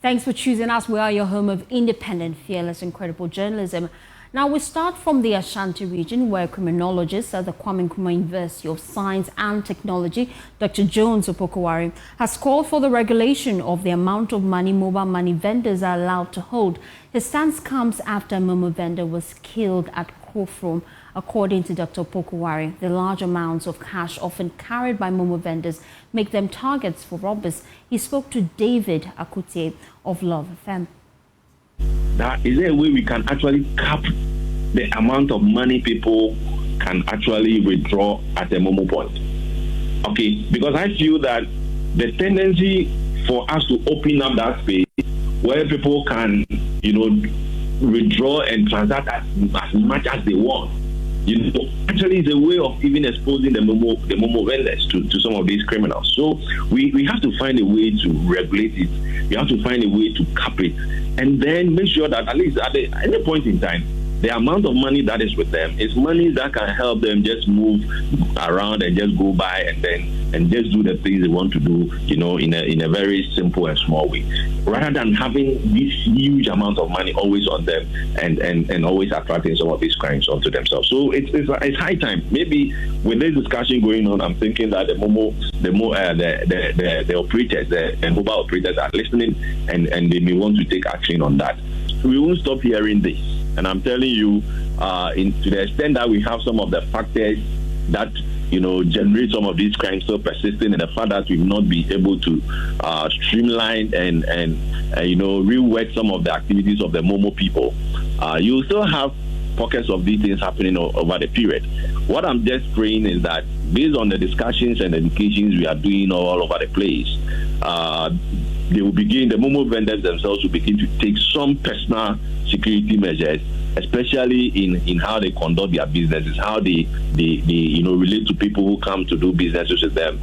Thanks for choosing us. We are your home of independent, fearless, and credible journalism. Now we start from the Ashanti region, where criminologist at the Kwame Nkrumah University of Science and Technology, Dr. Jones Opokowari, has called for the regulation of the amount of money mobile money vendors are allowed to hold. His stance comes after a momo vendor was killed at Kope. According to Dr. Opokowari, the large amounts of cash often carried by momo vendors make them targets for robbers. He spoke to David Ck Kope of Love FM. Is there a way we can actually cap the amount of money people can actually withdraw at a momo point? Okay, because I feel that the tendency for us to open up that space where people can, withdraw and transact as much as they want, actually is a way of even exposing the momo vendors to some of these criminals. So we have to find a way to regulate it. We have to find a way to cap it, and then make sure that at least at any point in time, the amount of money that is with them is money that can help them just move around and just go by and just do the things they want to do, in a very simple and small way, rather than having this huge amount of money always on them and always attracting some of these crimes onto themselves. So it's high time. Maybe with this discussion going on, I'm thinking that the operators, the mobile operators are listening and they may want to take action on that. We won't stop hearing this. And I'm telling you, to the extent that we have some of the factors that, generate some of these crimes so persistent, and the fact that we've not been able to streamline and rework some of the activities of the momo people, you still have pockets of these things happening over the period. What I'm just praying is that based on the discussions and educations we are doing all over the place, the momo vendors themselves will begin to take some personal security measures, especially in how they conduct their businesses, how they relate to people who come to do businesses with them.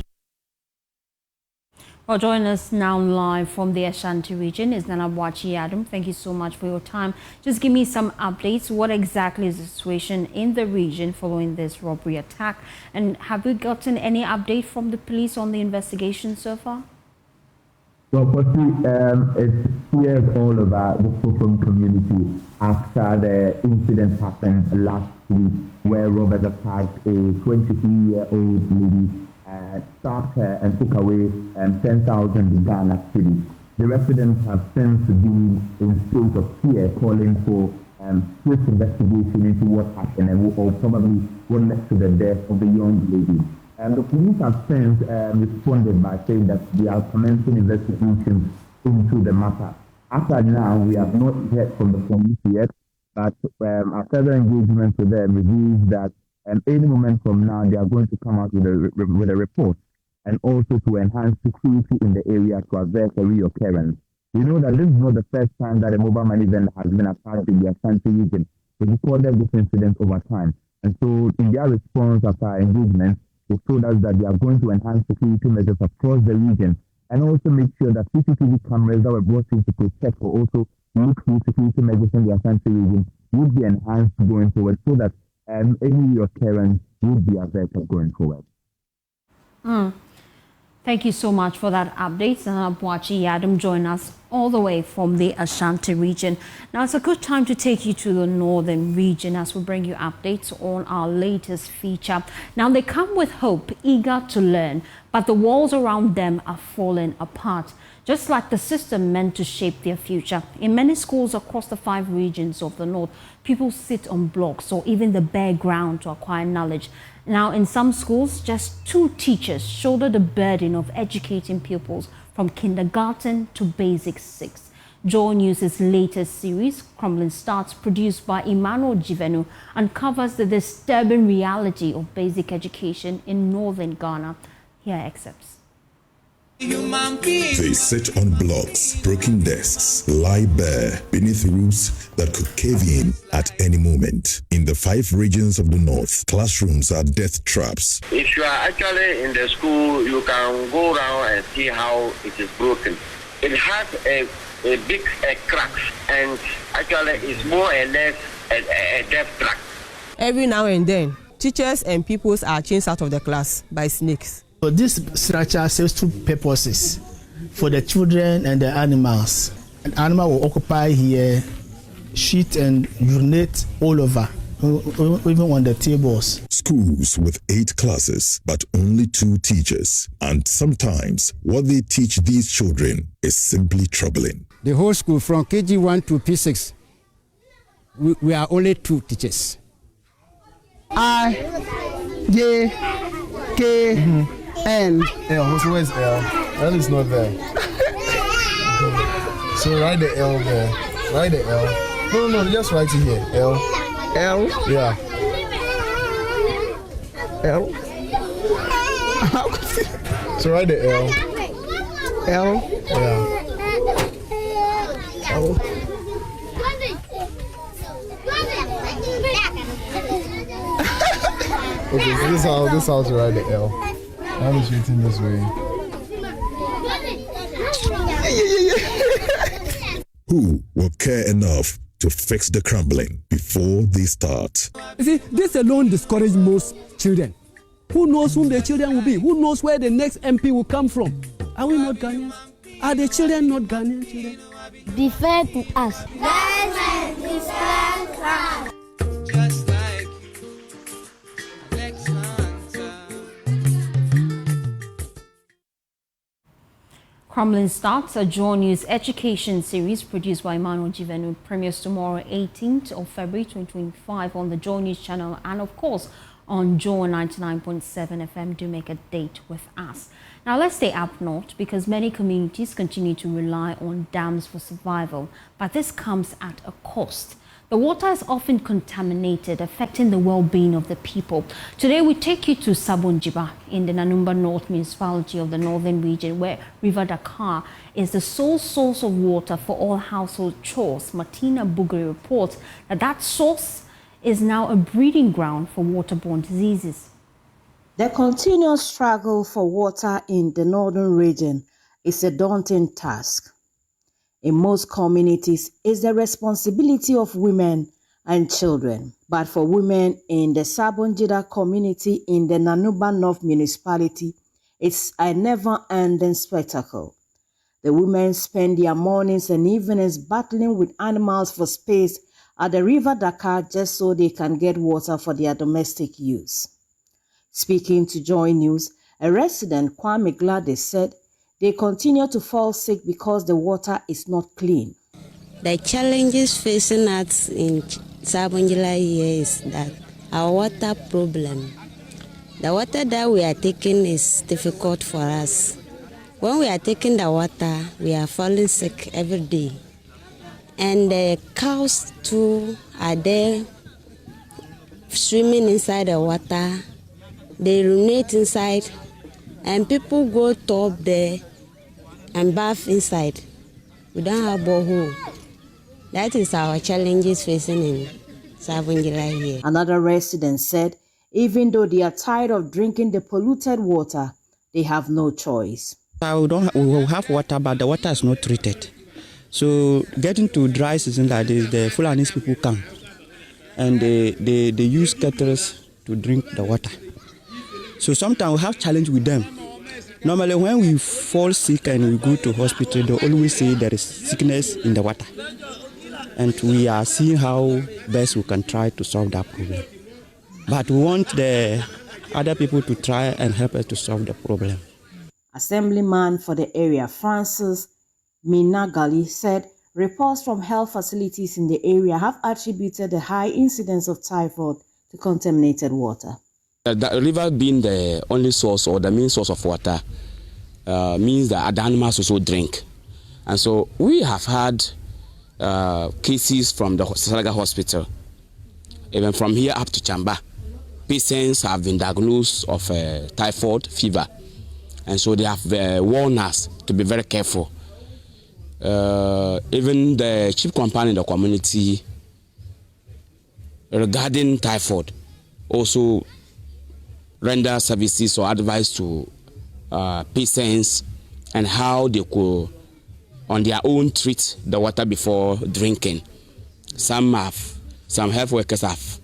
Well, joining us now live from the Ashanti region is Nanabuachi Adam. Thank you so much for your time. Just give me some updates. What exactly is the situation in the region following this robbery attack? And have you gotten any update from the police on the investigation so far? Well, it's feared all over the Kope community after the incident happened last week, where robbers attacked a 23-year-old lady, stopped her and took away 10,000 Ghana cedis. The residents have since been in state of fear, calling for swift investigation into what happened or probably what led to the death of the young lady. The police have since responded by saying that they are commencing investigations into the matter. After now, we have not heard from the police yet, but our further engagement with them reveals that any moment from now, they are going to come out with a report, and also to enhance security in the area to avert a reoccurrence. We know that this is not the first time that a mobile money vendor has been attacked in the Ashanti region. They recorded this incident over time. And so in their response after our engagement, they told us that they are going to enhance security measures across the region and also make sure that CCTV cameras that were brought in to protect or also look through security measures in the Ashanti region would be enhanced going forward, so that any occurrence would be averted going forward. Thank you so much for that update. Nanabuachi Adam joined us all the way from the Ashanti region. Now it's a good time to take you to the northern region as we bring you updates on our latest feature. Now they come with hope, eager to learn, but the walls around them are falling apart, just like the system meant to shape their future. In many schools across the 5 regions of the north, people sit on blocks or even the bare ground to acquire knowledge. Now, in some schools, just 2 teachers shoulder the burden of educating pupils from kindergarten to basic 6. JoyNews' latest series, Crumbling Starts, produced by Emmanuel Jivenu, uncovers the disturbing reality of basic education in northern Ghana. Here are excerpts. They sit on blocks, broken desks, lie bare beneath roofs that could cave in at any moment. In the 5 regions of the north, classrooms are death traps. If you are actually in the school, you can go around and see how it is broken. It has a big crack, and actually it's more or less a death trap. Every now and then, teachers and pupils are chased out of the class by snakes. So this structure serves 2 purposes: for the children and the animals. An animal will occupy here, shit and urinate all over, even on the tables. Schools with 8 classes, but only 2 teachers. And sometimes what they teach these children is simply troubling. The whole school from KG1 to P6, we are only 2 teachers. I, J, K, N. L, so where's L? L is not there. So write the L there. Write the L. No, just write it here. L. L. Yeah. L. So write the L. L. Yeah. L. Okay, so this is how to write the L. I'm just written this way. Who will care enough to fix the crumbling before they start? You see, this alone discourages most children. Who knows whom the children will be? Who knows where the next MP will come from? Are we not Ghanaians? Are the children not Ghanaian children? Be fair to us. Just like Crumbling starts a JoyNews education series produced by Emmanuel Jivenu. Premieres tomorrow, 18th of February 2025 on the JoyNews channel and of course on Joy 99.7 FM. Do make a date with us. Now let's stay up north because many communities continue to rely on dams for survival, but this comes at a cost. The water is often contaminated, affecting the well-being of the people. Today, we take you to Sabonjida in the Nanumba North municipality of the northern region, where River Dakar is the sole source of water for all household chores. Martina Bugari reports that that source is now a breeding ground for waterborne diseases. The continuous struggle for water in the northern region is a daunting task. In most communities, it's the responsibility of women and children. But for women in the Sabonjida community in the Nanumba North municipality, it's a never-ending spectacle. The women spend their mornings and evenings battling with animals for space at the River Dakar just so they can get water for their domestic use. Speaking to JoyNews, a resident, Kwame Gladys, said they continue to fall sick because the water is not clean. The challenges facing us in Sabonjida here is that our water problem. The water that we are taking is difficult for us. When we are taking the water, we are falling sick every day. And the cows too are there swimming inside the water. They urinate inside, and people go top there and bath inside. We don't have borehole. That is our challenges facing in Sabonjida here. Another resident said, even though they are tired of drinking the polluted water, they have no choice. We will have water, but the water is not treated. So getting to dry season like this, the Fulani people come and they use kettles to drink the water. So sometimes we have challenge with them. Normally when we fall sick and we go to hospital, they always say there is sickness in the water. And we are seeing how best we can try to solve that problem. But we want the other people to try and help us to solve the problem. Assemblyman for the area, Francis Minagali, said reports from health facilities in the area have attributed the high incidence of typhoid to contaminated water. The river being the only source or the main source of water means that the animals also drink. And so we have had cases from the Salaga hospital, even from here up to Chamba. Patients have been diagnosed of typhoid fever. And so they have warned us to be very careful. Even the chief companion in the community regarding typhoid also render services or advice to patients and how they could on their own treat the water before drinking. Some health workers have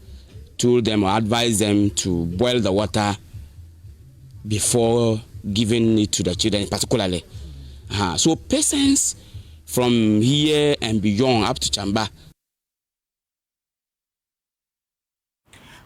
told them or advised them to boil the water before giving it to the children particularly. So patients from here and beyond up to Chamba.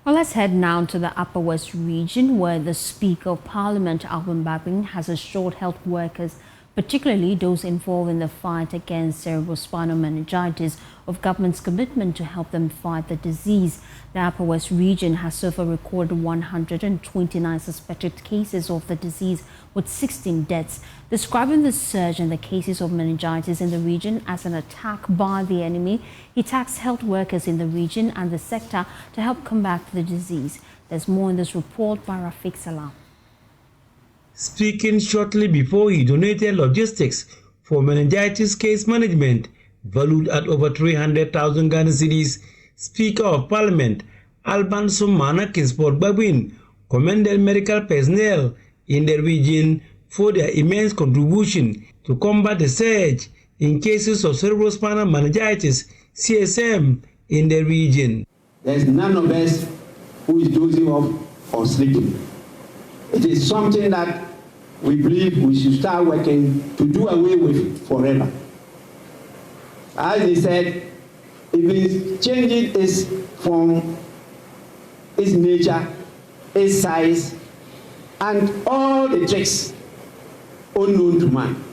Well, let's head now to the Upper West region, where the Speaker of Parliament, Alban Babin, has assured health workers, particularly those involved in the fight against cerebrospinal meningitis, of government's commitment to help them fight the disease. The Upper West region has so far recorded 129 suspected cases of the disease, with 16 deaths. Describing the surge in the cases of meningitis in the region as an attack by the enemy, he tasked health workers in the region and the sector to help combat the disease. There's more in this report by Rafiq Salam. Speaking shortly before he donated logistics for meningitis case management, valued at over 300,000 Ghana cedis, Speaker of Parliament Alban Sumana Kinsport Babin commended medical personnel in the region for their immense contribution to combat the surge in cases of cerebrospinal meningitis (CSM) in the region. There's none of us who is dozing off or sleeping. It is something that we believe we should start working to do away with forever. As he said, if it's changing its form, its nature, its size, and all the tricks unknown to man.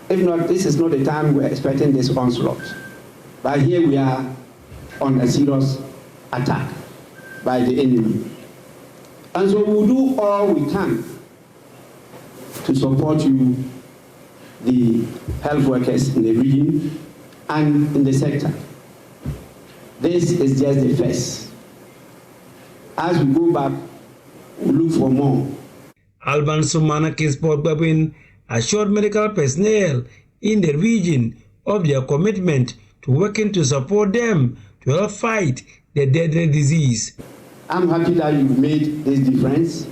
If not, this is not the time we're expecting this onslaught. But here we are on a serious attack by the enemy. And so we'll do all we can to support you, the health workers in the region and in the sector. This is just the first. As we go back, we'll look for more. Alban Sumana Kinsport Babin assured medical personnel in the region of their commitment to working to support them to help fight the deadly disease. I'm happy that you've made this difference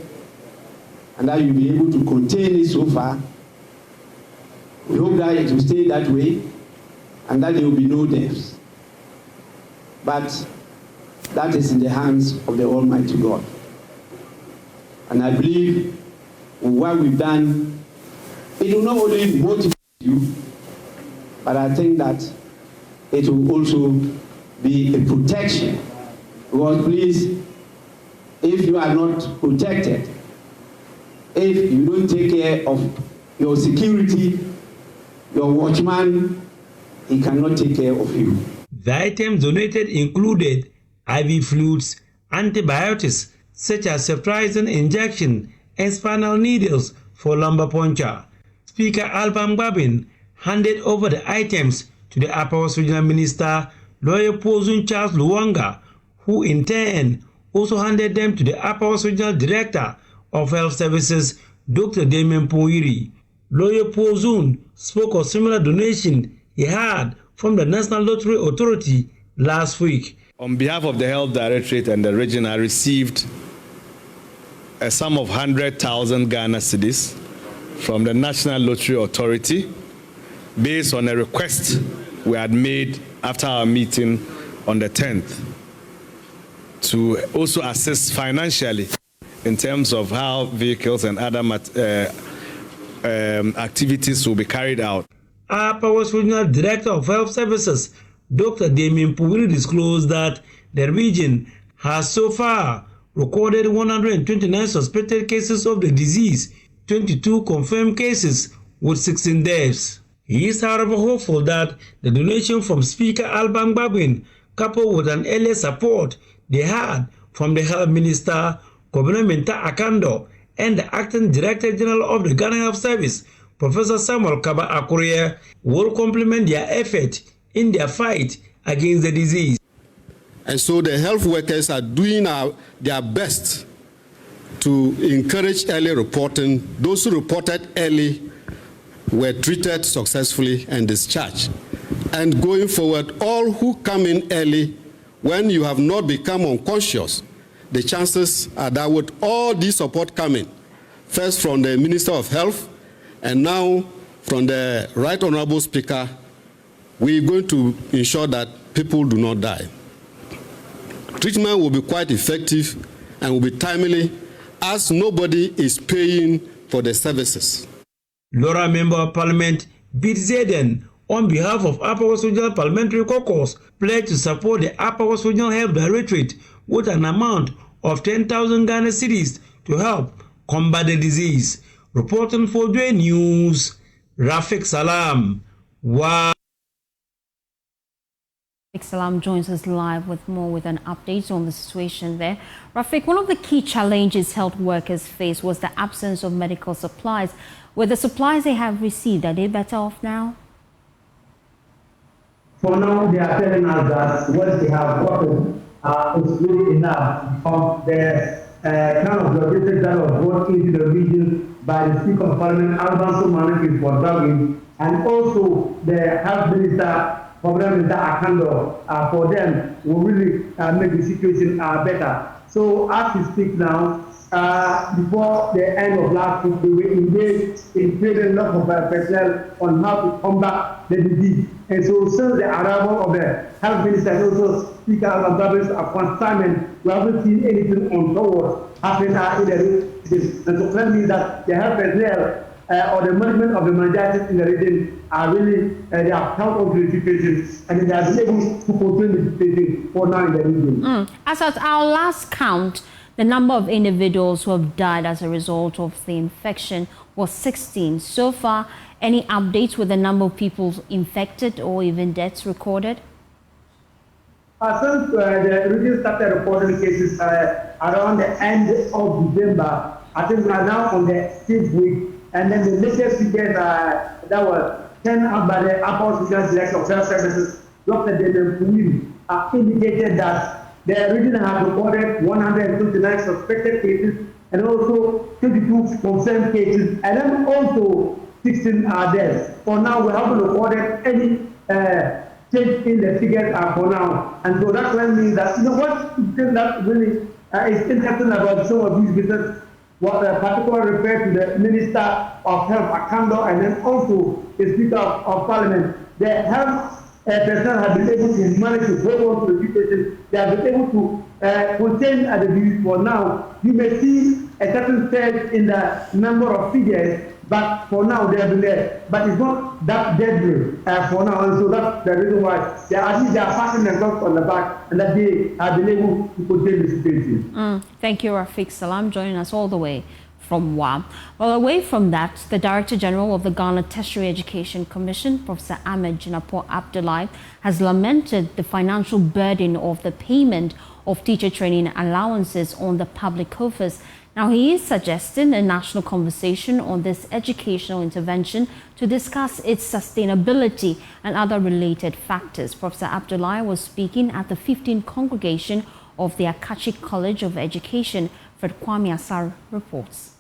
and that you'll be able to contain it so far. We hope that it will stay that way and that there will be no deaths. But that is in the hands of the Almighty God. And I believe what we've done, it will not only motivate you, but I think that it will also be a protection. Because please, if you are not protected, if you don't take care of your security, your watchman, he cannot take care of you. The items donated included IV fluids, antibiotics such as ceftriaxone injection, and spinal needles for lumbar puncture. Speaker Alban Babin handed over the items to the Upper West Regional Minister, Lawyer Pozun Charles Luwanga, who in turn also handed them to the Upper West Regional Director of Health Services, Dr. Damien Poiri. Lawyer Pozun spoke of similar donation he had from the National Lottery Authority last week. On behalf of the Health Directorate and the region, I received a sum of 100,000 Ghana cedis from the National Lottery Authority based on a request we had made after our meeting on the 10th to also assist financially in terms of how vehicles and other activities will be carried out. Upper West Regional Director of Health Services, Dr. Damien Poiri, disclosed that the region has so far recorded 129 suspected cases of the disease, 22 confirmed cases with 16 deaths. He is, however, hopeful that the donation from Speaker Alban Babin, coupled with an earlier support they had from the Health Minister, Governor Minta Akando, and the Acting Director General of the Ghana Health Service, Professor Samuel Kaba Akuria, will complement their effort in their fight against the disease. And so the health workers are doing their best to encourage early reporting. Those who reported early were treated successfully and discharged. And going forward, all who come in early, when you have not become unconscious, the chances are that with all this support coming, first from the Minister of Health and now from the Right Honorable Speaker, we're going to ensure that people do not die. Treatment will be quite effective and will be timely, as nobody is paying for the services. Laura Member of Parliament Bid Zeden on behalf of Upper West Regional Parliamentary Caucus, pledged to support the Upper West Regional Health Directorate with an amount of 10,000 Ghana cedis to help combat the disease. Reporting for JoyNews, Rafik Salam. Wow. Salam joins us live with an update on the situation there. Rafik, one of the key challenges health workers face was the absence of medical supplies. With the supplies they have received, are they better off now? For now, they are telling us that what they have gotten is good enough of the kind of logistics that was brought into the region by the Speaker of Parliament, Albanso Manaki for Darwin, and also the Health Minister, Problem Akando, for them will really make the situation better. So as we speak now, before the end of last week, we were engaged in training a lot of personnel on how to combat the disease. And so since the arrival of the Health Minister and also Speaker Albanso's appointment, we haven't seen anything untoward happen in the region. And so that means that the health personnel or the management of the meningitis in the region are really, they have held on to the situation and they are able to control the situation for now in the region. As at our last count, the number of individuals who have died as a result of the infection was 16. So far, any updates with the number of people infected or even deaths recorded? Since the region started reporting cases around the end of December, I think we are now on the 6th week. And then the latest figures that were sent out by the Upper Regional Director of Health Services, Dr. Demian Puwiri, indicated that the region has recorded 129 suspected cases and also 22 confirmed cases, and then also 16 deaths. For now, we haven't recorded any change in the figures for now. And so that means that, what that really is interesting about some of these visits, what particularly referred to the Minister of Health, Akando, and then also the Speaker of Parliament. The health personnel have been able to manage to hold on to the situation. They have been able to contain the disease for now. You may see a certain surge in the number of figures, but for now they have been there. But it's not that deadly for now, and so that's the reason why they are passing themselves on the back and that they have been able to contain the situation. Thank you, Rafik Salam, joining us all the way from WA. Well, away from that, the Director General of the Ghana Tertiary Education Commission, Professor Ahmed Jinapor Abdullahi, has lamented the financial burden of the payment of teacher training allowances on the public coffers. Now, he is suggesting a national conversation on this educational intervention to discuss its sustainability and other related factors. Professor Abdullahi was speaking at the 15th congregation of the Ck College of Education. Fred Kwame Asar reports.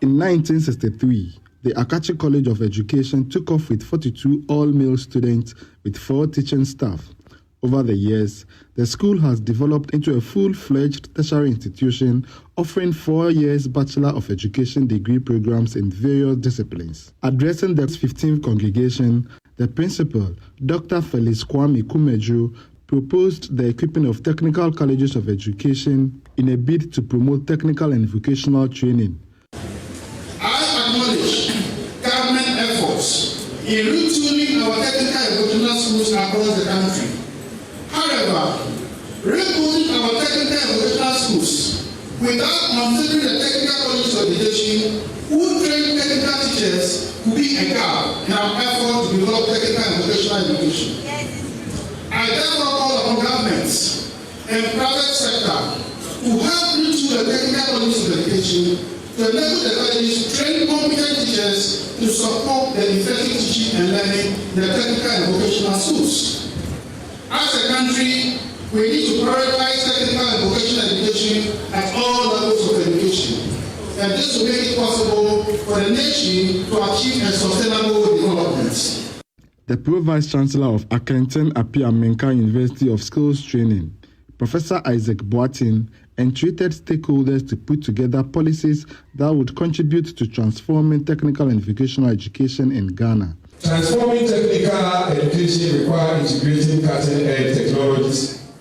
In 1963, the Ck College of Education took off with 42 all-male students with 4 teaching staff. Over the years, the school has developed into a full-fledged tertiary institution offering 4 years Bachelor of Education degree programs in various disciplines. Addressing the 15th congregation, the principal, Dr. Felix Kwame Kumeju, proposed the equipping of technical colleges of education in a bid to promote technical and vocational training. I acknowledge government efforts in retooling our technical and vocational schools across the country. However, rebuilding our technical and vocational schools without considering the technical colleges of education who train technical teachers could be a gap in our effort to develop technical and vocational education. I therefore call upon governments and private sector to help retool the technical colleges of education to enable the colleges to train competent teachers to support the effective teaching and learning in the technical and vocational schools. As a country, we need to prioritize technical and vocational education at all levels of education. And this will make it possible for the nation to achieve a sustainable development. The Pro-Vice Chancellor of Akenton Apiamenka University of Skills Training, Professor Isaac Boatin, entreated stakeholders to put together policies that would contribute to transforming technical and vocational education in Ghana. Transforming technical education requires integrating cutting-edge technologies,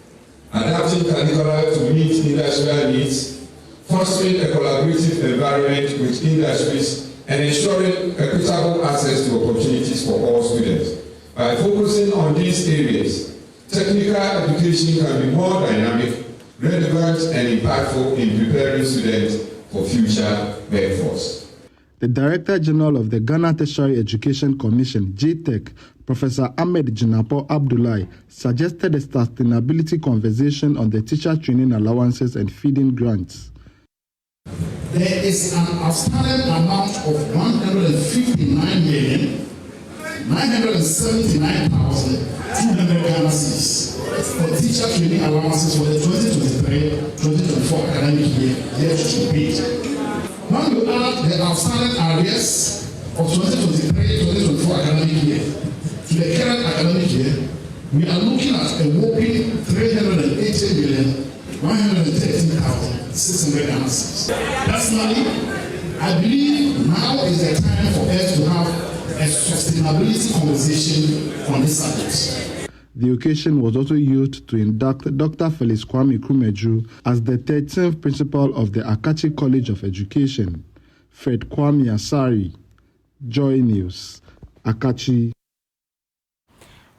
adapting curricula to meet industrial needs, fostering a collaborative environment with industries, and ensuring equitable access to opportunities for all students. By on these areas, technical education can be more dynamic, relevant, and impactful in preparing students for future workforce. The Director General of the Ghana Tertiary Education Commission, JTEC, Professor Ahmed Jinapo Abdullahi, suggested a sustainability conversation on the teacher training allowances and feeding grants. There is an outstanding amount of 159,979,200 Ghana cedis for teacher training allowances for the 2023-2024 academic year yet to be paid. When you add the outstanding arrears of 2023-2024 academic year to the current academic year, we are looking at a whopping 380,113,600 Ghana cedis. Personally, I believe now is the time for us to have a sustainability conversation on this subject. The occasion was also used to induct Dr. Felix Kwame Kumeju as the 13th principal of the Ck College of Education. Fred Kwame Asari, Joy News, Akachi.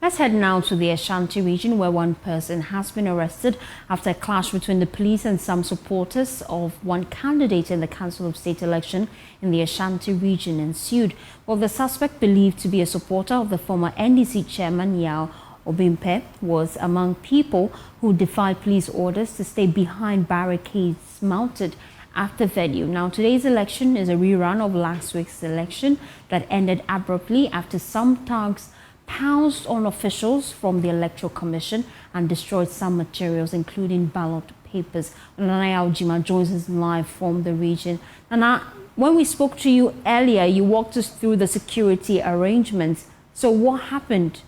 Let's head now to the Ashanti region, where one person has been arrested after a clash between the police and some supporters of one candidate in the Council of State election in the Ashanti region ensued. Well, the suspect, believed to be a supporter of the former NDC chairman Yao Obimpe, was among people who defied police orders to stay behind barricades mounted at the venue. Now, today's election is a rerun of last week's election that ended abruptly after some thugs pounced on officials from the Electoral Commission and destroyed some materials, including ballot papers. Nanaya Ojima joins us live from the region. Nana, when we spoke to you earlier, you walked us through the security arrangements. So what happened?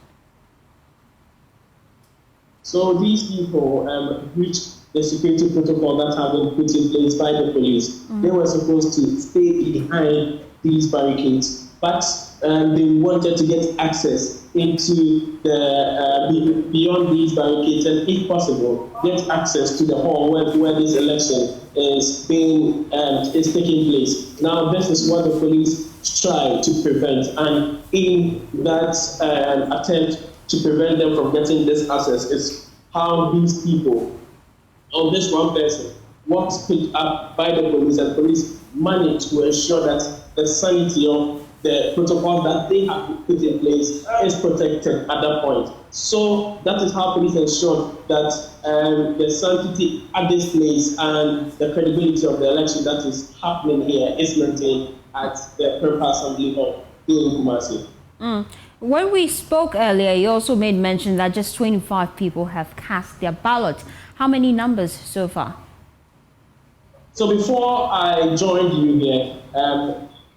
So these people breached the security protocol that had been put in place by the police. They were supposed to stay behind these barricades, but they wanted to get access into the beyond these barricades, and if possible, get access to the hall where this election is taking place. Now, this is what the police tried to prevent, and in that attempt to prevent them from getting this access is how these people, or this one person, was picked up by the police, and police managed to ensure that the sanity of the protocol that they have put in place is protected at that point. So that is how police ensured that the sanctity at this place and the credibility of the election that is happening here is maintained at the Purple Assembly Hall in Kumasi. When we spoke earlier, you also made mention that just 25 people have cast their ballot. How many numbers so far? So before I joined you here,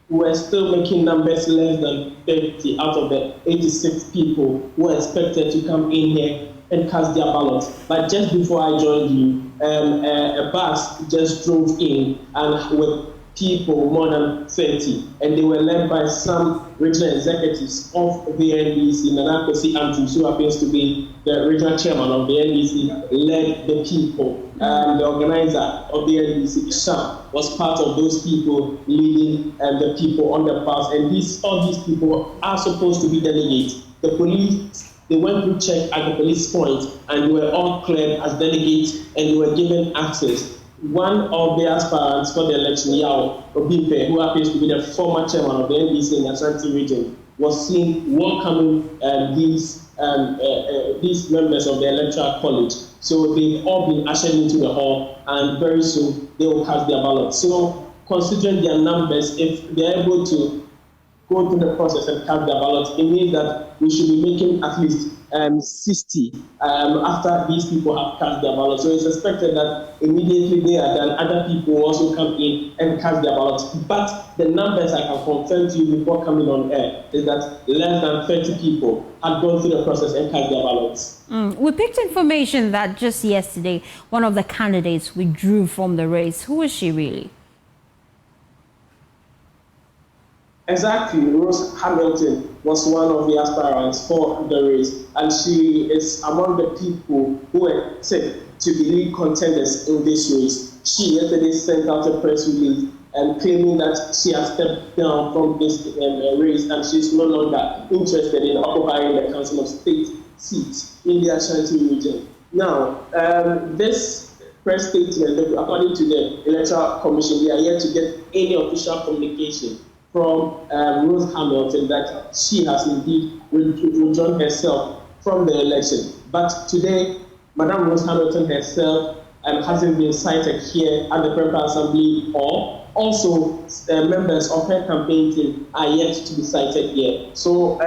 we were still making numbers less than 30 out of the 86 people who were expected to come in here and cast their ballots. But just before I joined you, a bus just drove in and with people more than 30, and they were led by some regional executives of the NDC. Nana Kwesi Andrews, who happens to be the regional chairman of the NDC, led the people. The organizer of the NDC, Sham, was part of those people leading the people on the bus. And all these people are supposed to be delegates. The police, they went to check at the police point, and they were all cleared as delegates, and they were given access. One of the aspirants for the election, Yao Obimpe, who happens to be the former chairman of the NDC in the Ashanti region, was seen welcoming these members of the Electoral College. So they've all been ushered into the hall, and very soon they will cast their ballot. So considering their numbers, if they're able to go through the process and cast their ballot, it means that we should be making at least 60 after these people have cast their ballot. So it's expected that immediately they are done, other people will also come in and cast their ballots. But the numbers I can confirm to you before coming on air is that less than 30 people had gone through the process and cast their ballots. We picked information that just yesterday, one of the candidates withdrew from the race. Who is she really? Exactly. Rose Hamilton was one of the aspirants for the race, and she is among the people who were set to be lead contenders in this race. She yesterday sent out a press release claiming that she has stepped down from this race, and she's no longer interested in occupying the Council of State seat in the Ashanti region. Now, this press statement, according to the Electoral Commission, they are yet to get any official communication from Rose Hamilton that she has indeed withdrawn herself from the election. But today, Madam Rose Hamilton herself hasn't been cited here at the Pemba Assembly, or also members of her campaign team are yet to be cited here. So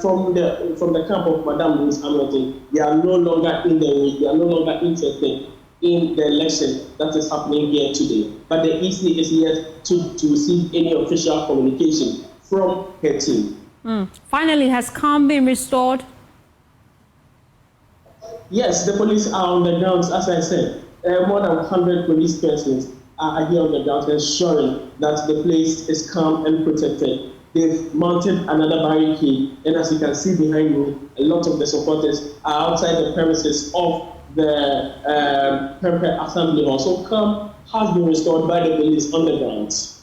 from the camp of Madam Rose Hamilton, they are no longer in the race, they are no longer interested in the election that is happening here today. But the EC is yet to receive any official communication from her team. Finally, has calm been restored? Yes, the police are on the grounds, as I said. More than 100 police persons are here on the ground ensuring that the place is calm and protected. They've mounted another barricade, and as you can see behind me, a lot of the supporters are outside the premises of the Pemba Assembly Hall. So calm has been restored by the police on the grounds.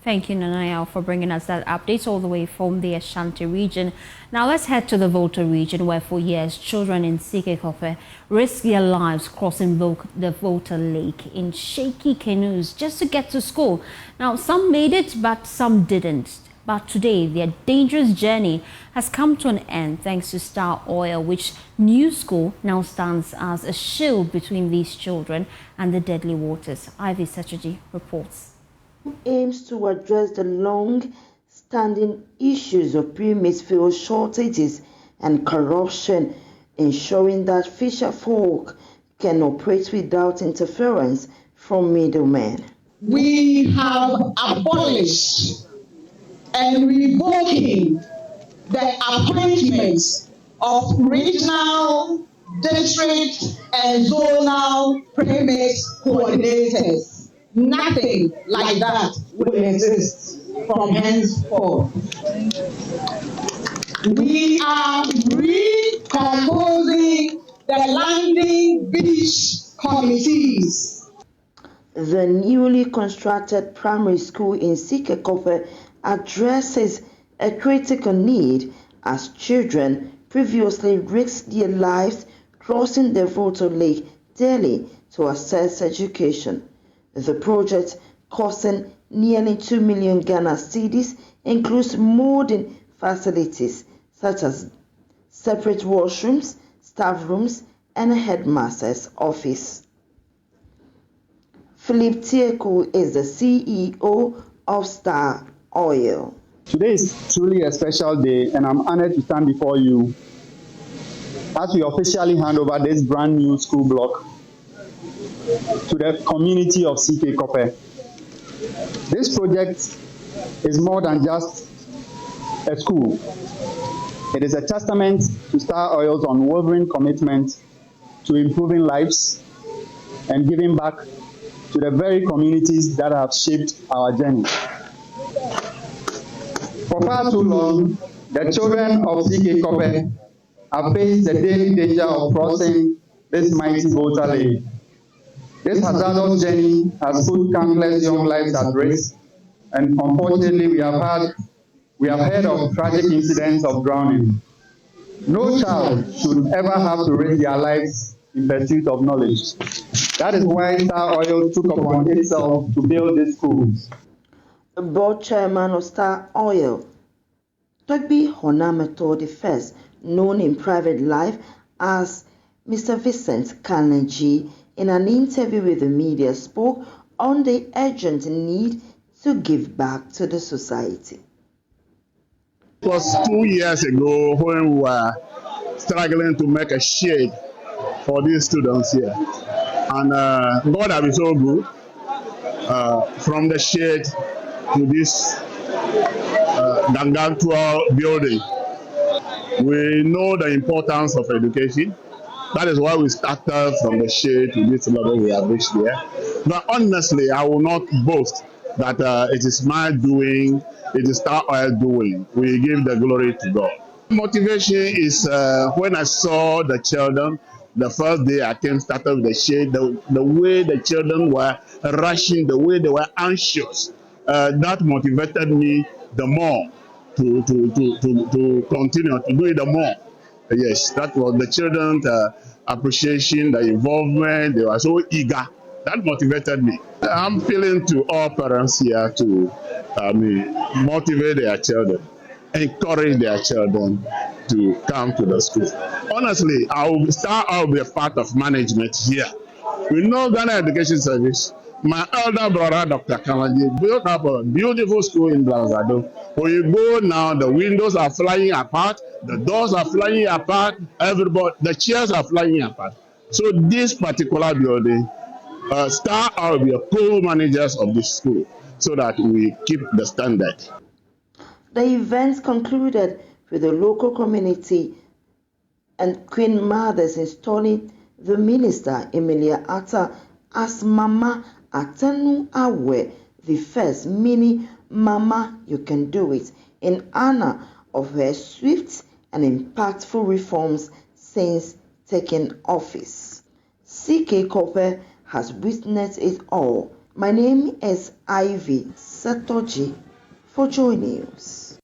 Thank you, Nanaya, for bringing us that update all the way from the Ashanti region. Now let's head to the Volta region, where for years children in Ck Kope risked their lives crossing the Volta Lake in shaky canoes just to get to school. Now some made it, but some didn't. But today, their dangerous journey has come to an end thanks to Star Oil, which new school now stands as a shield between these children and the deadly waters. Ivy Sachaji reports. Aims to address the long-standing issues of pre-mixed fuel shortages and corruption, ensuring that fisher folk can operate without interference from middlemen. We have abolished and revoking the appointments of regional, district, and zonal pre-mixed coordinators. Nothing like that will exist from henceforth. We are recomposing the landing beach committees. The newly constructed primary school in Ck Kope addresses a critical need as children previously risked their lives crossing the Volta Lake daily to access education. The project, costing nearly 2 million Ghana cedis, includes modern facilities such as separate washrooms, staff rooms, and a headmaster's office. Philip Tieku is the CEO of Star Oil. Today is truly a special day, and I'm honored to stand before you as we officially hand over this brand new school block to the community of Ck Kope. This project is more than just a school. It is a testament to Star Oil's unwavering commitment to improving lives and giving back to the very communities that have shaped our journey. For far too long, the children of Ck Kope have faced the daily danger of crossing this mighty Volta Lake. This hazardous journey has put countless young lives at risk, and unfortunately we have heard of tragic incidents of drowning. No child should ever have to risk their lives in pursuit of knowledge. That is why Star Oil took upon itself to build these schools. Board chairman of Star Oil, Togbi Honameto I, known in private life as Mr. Vincent Carnegie, in an interview with the media, spoke on the urgent need to give back to the society. It was 2 years ago when we were struggling to make a shade for these students here. And God has been so good, from the shade to this gargantuan building. We know the importance of education. That is why we started from the shade to this level we have reached here. But honestly, I will not boast that it is my doing, it is Star Oil doing. We give the glory to God. Motivation is when I saw the children, the first day I came, started with the shade, the way the children were rushing, the way they were anxious, that motivated me the more to continue to do it the more. Yes, that was the children's appreciation, the involvement. They were so eager. That motivated me. I'm appealing to all parents here to motivate their children, encourage their children to come to the school. Honestly, I'll be a part of management here. We know Ghana Education Service. My elder brother, Dr. Kamaji, built up a beautiful school in Blanzado. When you go now, the windows are flying apart, the doors are flying apart, the chairs are flying apart. So this particular building, I'll be a co-managers of this school so that we keep the standard. The event concluded with the local community and Queen Mothers installing the minister, Emilia Atta, as Mama Atanu Awe, the first mini Mama You Can Do It, in honor of her swift and impactful reforms since taking office. Ck Kope has witnessed it all. My name is Ivy Satoji for Joy News.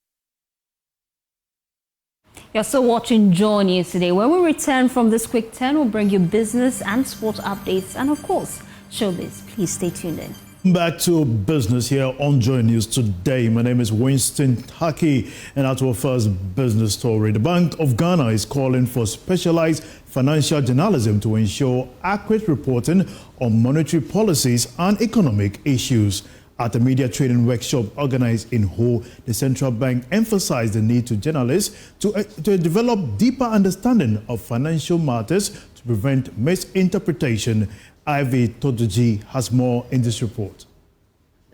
You're still watching Joy News Today. When we return from this quick turn, we'll bring you business and sports updates and, of course, showbiz. Please stay tuned in. Back to business here on Joy News Today. My name is Winston Haki, and that's our first business story. The Bank of Ghana is calling for specialized financial journalism to ensure accurate reporting on monetary policies and economic issues. At a media training workshop organized in Ho, the central bank emphasized the need to journalists to develop deeper understanding of financial matters to prevent misinterpretation. Ivy Todoji has more in this report.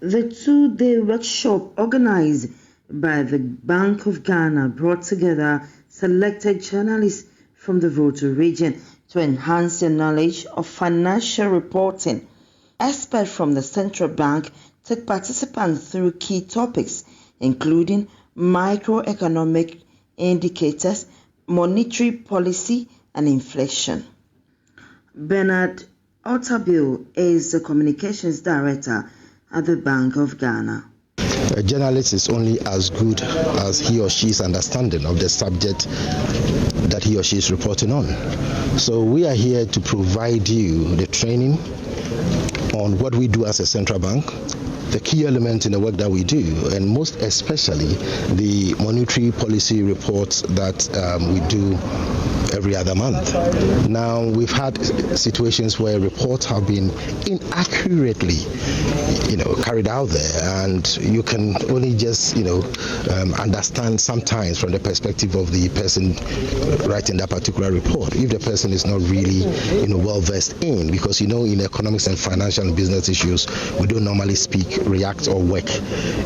The two-day workshop organized by the Bank of Ghana brought together selected journalists from the Volta region to enhance their knowledge of financial reporting. Experts from the central bank took participants through key topics, including microeconomic indicators, monetary policy, and inflation. Bernard Otabil is the communications director at the Bank of Ghana. A journalist is only as good as he or she's understanding of the subject that he or she is reporting on. So we are here to provide you the training on what we do as a central bank, the key element in the work that we do, and most especially the monetary policy reports that we do every other month. Now, we've had situations where reports have been inaccurately, carried out there, and you can only just, understand sometimes from the perspective of the person writing that particular report, if the person is not really, well versed in, because in economics and financial and business issues, we don't normally speak, react, or work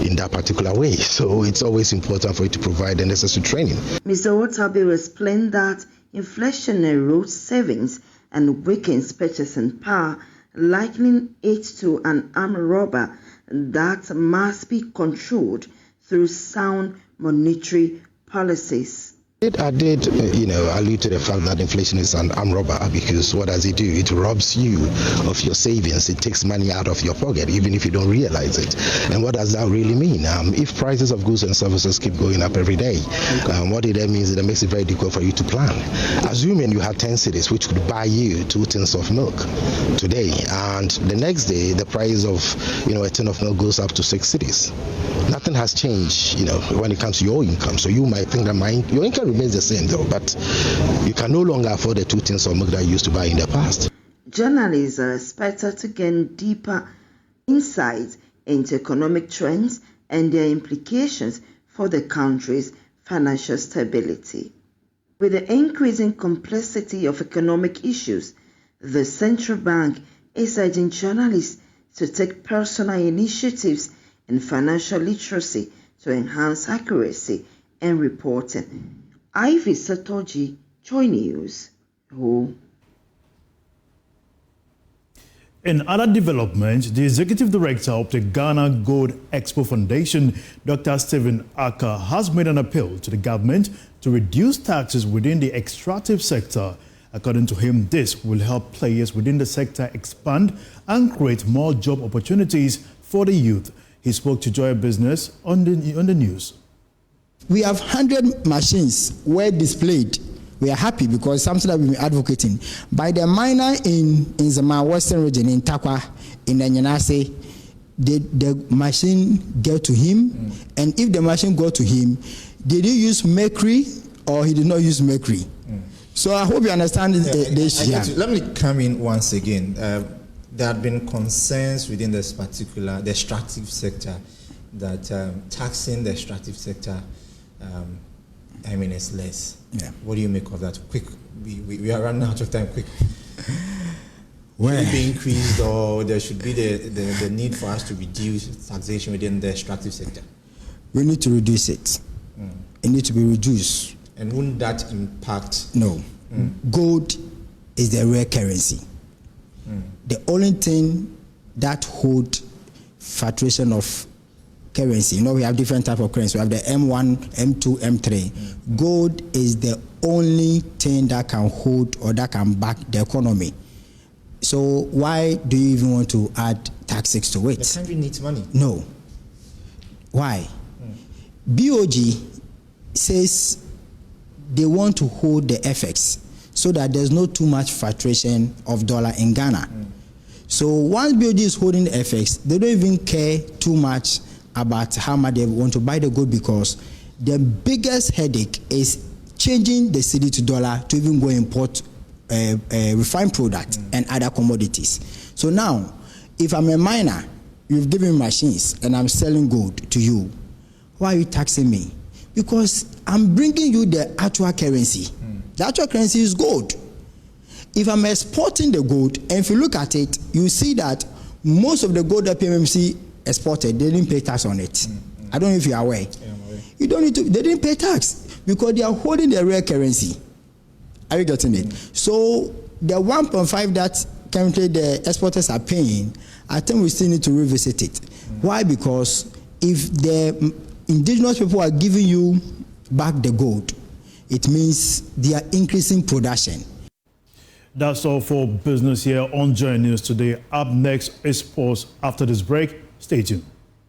in that particular way. So it's always important for you to provide the necessary training. Mr. Otabil explained that inflation erodes savings and weakens purchasing power, likening it to an armed robber that must be controlled through sound monetary policies. I did, allude to the fact that inflation is an armed robber, because what does it do? It robs you of your savings. It takes money out of your pocket, even if you don't realize it. And what does that really mean? If prices of goods and services keep going up every day, what it then means is it makes it very difficult for you to plan. Assuming you have 10 cities, which could buy you 2 tins of milk today, and the next day the price of a tin of milk goes up to 6 cities. Nothing has changed, when it comes to your income. So you might think that your income remains the same though, but you can no longer afford the 2 tins of milk that you used to buy in the past. Journalists are expected to gain deeper insights into economic trends and their implications for the country's financial stability. With the increasing complexity of economic issues, the central bank is urging journalists to take personal initiatives in financial literacy to enhance accuracy and reporting. Ivy Satoji, Joy News. In other developments, the executive director of the Ghana Gold Expo Foundation, Dr. Stephen Aka, has made an appeal to the government to reduce taxes within the extractive sector. According to him, this will help players within the sector expand and create more job opportunities for the youth. He spoke to Joy Business on the news. We have 100 machines were displayed we are happy because something that we've been advocating. By the miner in Zama Western region, in Takwa, in the Nyanase, the machine get to him, and if the machine go to him, did he use mercury or he did not use mercury? So I hope you understand this. Let me come in once again. There have been concerns within this particular, the extractive sector, that taxing the extractive sector, is less. Yeah. What do you make of that? Quick, we are running out of time. Quick. Should it be increased, or there should be the need for us to reduce taxation within the extractive sector? We need to reduce it. It needs to be reduced. And wouldn't that impact? No. Gold is the rare currency. The only thing that hold fluctuation of currency, we have different types of currency. We have the M1, M2, M3. Gold is the only thing that can hold or that can back the economy. So why do you even want to add taxes to it? The country needs money. No. Why? BOG says they want to hold the FX so that there's not too much fluctuation of dollar in Ghana. So once BOG is holding the FX, they don't even care too much about how much they want to buy the gold, because the biggest headache is changing the cedi to dollar to even go import refined product and other commodities. So now, if I'm a miner, you've given me machines and I'm selling gold to you, why are you taxing me? Because I'm bringing you the actual currency. The actual currency is gold. If I'm exporting the gold, and if you look at it, you see that most of the gold that PMMC exported, they didn't pay tax on it. I don't know if you're aware. Yeah, I'm aware. You don't need to, they didn't pay tax because they are holding the rare currency. Are you getting it? So the 1.5 that currently the exporters are paying, I think we still need to revisit it. Why? Because if the indigenous people are giving you back the gold, it means they are increasing production. That's all for business here on JoyNews Today. Up next is sports. After this break, stay tuned.